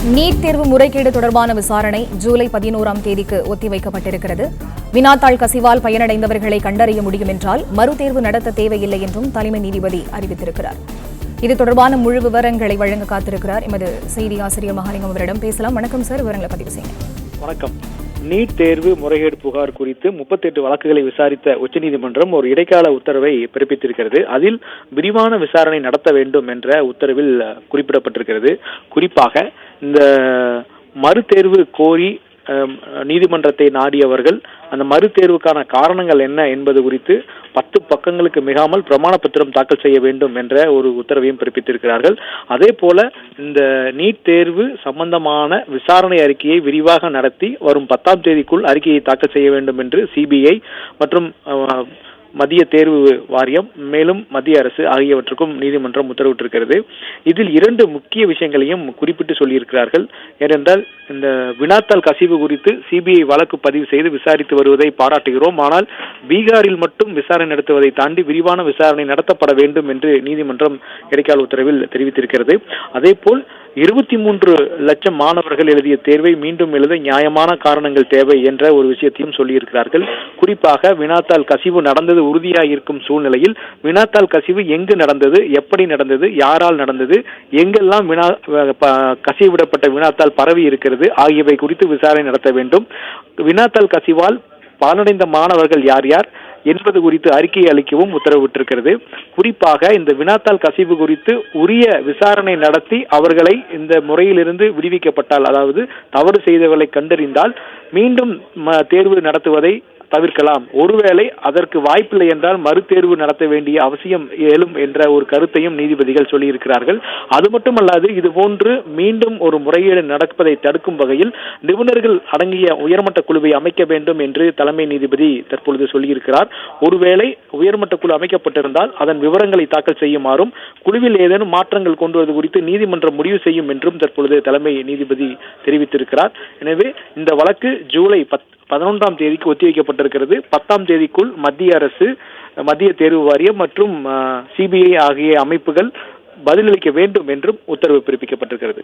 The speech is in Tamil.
நீட் தேர்வு முறைகேடு தொடர்பான விசாரணை ஜூலை 11ஆம் தேதிக்கு ஒத்திவைக்கப்பட்டிருக்கிறது. வினாத்தாள் கசிவால் பயனடைந்தவர்களை கண்டறிய முடியும் என்றால் மறுதேர்வு நடத்த தேவையில்லை என்றும் தலைமை நீதிபதி அறிவித்திருக்கிறார். இது தொடர்பான முழு விவரங்களை வழங்க காத்திருக்கிறார் எமது செய்தி ஆசிரியர் மகாலிங்கம் அவரிடம் பேசலாம். வணக்கம் சார், விவரங்களை பதிவு செய்யுங்க. வணக்கம். நீட் தேர்வு முறைகேடு புகார் குறித்து 38 வழக்குகளை விசாரித்த உச்சநீதிமன்றம் ஒரு இடைக்கால உத்தரவை பிறப்பித்திருக்கிறது. அதில் விரிவான விசாரணை நடத்த வேண்டும் என்ற உத்தரவில் குறிப்பிடப்பட்டிருக்கிறது. குறிப்பாக இந்த மறுதேர்வு கோரி நீதிமன்றத்தை நாடியவர்கள் அந்த மறுதேர்வுக்கான காரணங்கள் என்ன என்பது குறித்து 10 பக்கங்களுக்கு மிகாமல் பிரமாண பத்திரம் தாக்கல் செய்ய வேண்டும் என்ற ஒரு உத்தரவையும் பிறப்பித்திருக்கிறார்கள். அதே போல இந்த நீட் தேர்வு சம்பந்தமான விசாரணை அறிக்கையை விரிவாக நடத்தி வரும் 10ஆம் தேதிக்குள் அறிக்கையை தாக்கல் செய்ய வேண்டும் என்று சிபிஐ மற்றும் மத்திய தேர்வு வாரியம் மேலும் மத்திய அரசு ஆகியவற்றுக்கும் நீதிமன்றம் உத்தரவிட்டிருக்கிறது. இதில் 2 முக்கிய விஷயங்களையும் குறிப்பிட்டு சொல்லியிருக்கிறார்கள். ஏனென்றால் இந்த வினாத்தாள் கசிவு குறித்து சிபிஐ வழக்கு பதிவு செய்து விசாரித்து வருவதை பாராட்டுகிறோம். ஆனால் பீகாரில் மட்டும் விசாரணை நடத்துவதை தாண்டி விரிவான விசாரணை நடத்தப்பட வேண்டும் என்று நீதிமன்றம் இடைக்கால உத்தரவில் தெரிவித்திருக்கிறது. அதேபோல் 23 லட்சம் மாணவர்கள் எழுதிய தேர்வை மீண்டும் எழுத நியாயமான காரணங்கள் தேவை என்ற ஒரு விஷயத்தையும் சொல்லியிருக்கிறார்கள். குறிப்பாக வினாத்தாள் கசிவு நடந்தது உறுதியாக இருக்கும் சூழ்நிலையில் வினாத்தாள் கசிவு எங்கு நடந்தது, எப்படி நடந்தது, யாரால் நடந்தது, எங்கெல்லாம் கசிவிடப்பட்ட வினாத்தாள் பரவி இருக்கிறது ஆகியவை குறித்து விசாரணை நடத்த வேண்டும். வினாத்தாள் கசிவால் பலனடைந்த மாணவர்கள் யார் யார் என்பது குறித்து அறிக்கை அளிக்கவும் உத்தரவிட்டிருக்கிறது. குறிப்பாக இந்த வினாத்தாள் கசிவு குறித்து உரிய விசாரணை நடத்தி அவர்களை இந்த முறையிலிருந்து விடுவிக்கப்பட்டால், அதாவது தவறு செய்தவர்களை கண்டறிந்தால் மீண்டும் தேர்வு நடத்துவதை தவிர்க்கலாம். ஒருவேளை அதற்கு வாய்ப்பில்லை என்றால் மறுதேர்வு நடத்த வேண்டிய அவசியம் எழும் என்ற ஒரு கருத்தையும் நீதிபதிகள் சொல்லியிருக்கிறார்கள். அது மட்டுமல்லாது இதுபோன்று மீண்டும் ஒரு முறைகேடு நடப்பதை தடுக்கும் வகையில் நிபுணர்கள் அடங்கிய உயர்மட்ட குழுவை அமைக்க வேண்டும் என்று தலைமை நீதிபதி தற்பொழுது சொல்லியிருக்கிறார். ஒருவேளை உயர்மட்ட குழு அமைக்கப்பட்டிருந்தால் அதன் விவரங்களை தாக்கல் செய்யுமாறும் குழுவில் ஏதேனும் மாற்றங்கள் கொண்டு வருவது குறித்து நீதிமன்றம் முடிவு செய்யும் என்றும் தற்பொழுது தலைமை நீதிபதி தெரிவித்திருக்கிறார். எனவே இந்த வழக்கு ஜூலை 11ஆம் தேதிக்கு ஒத்திவைக்கப்பட்டிருக்கிறது. 10ஆம் தேதிக்குள் மத்திய அரசு, மத்திய தேர்வு வாரியம் மற்றும் சிபிஐ ஆகிய அமைப்புகள் பதிலளிக்க வேண்டும் என்றும் உத்தரவு பிறப்பிக்கப்பட்டிருக்கிறது.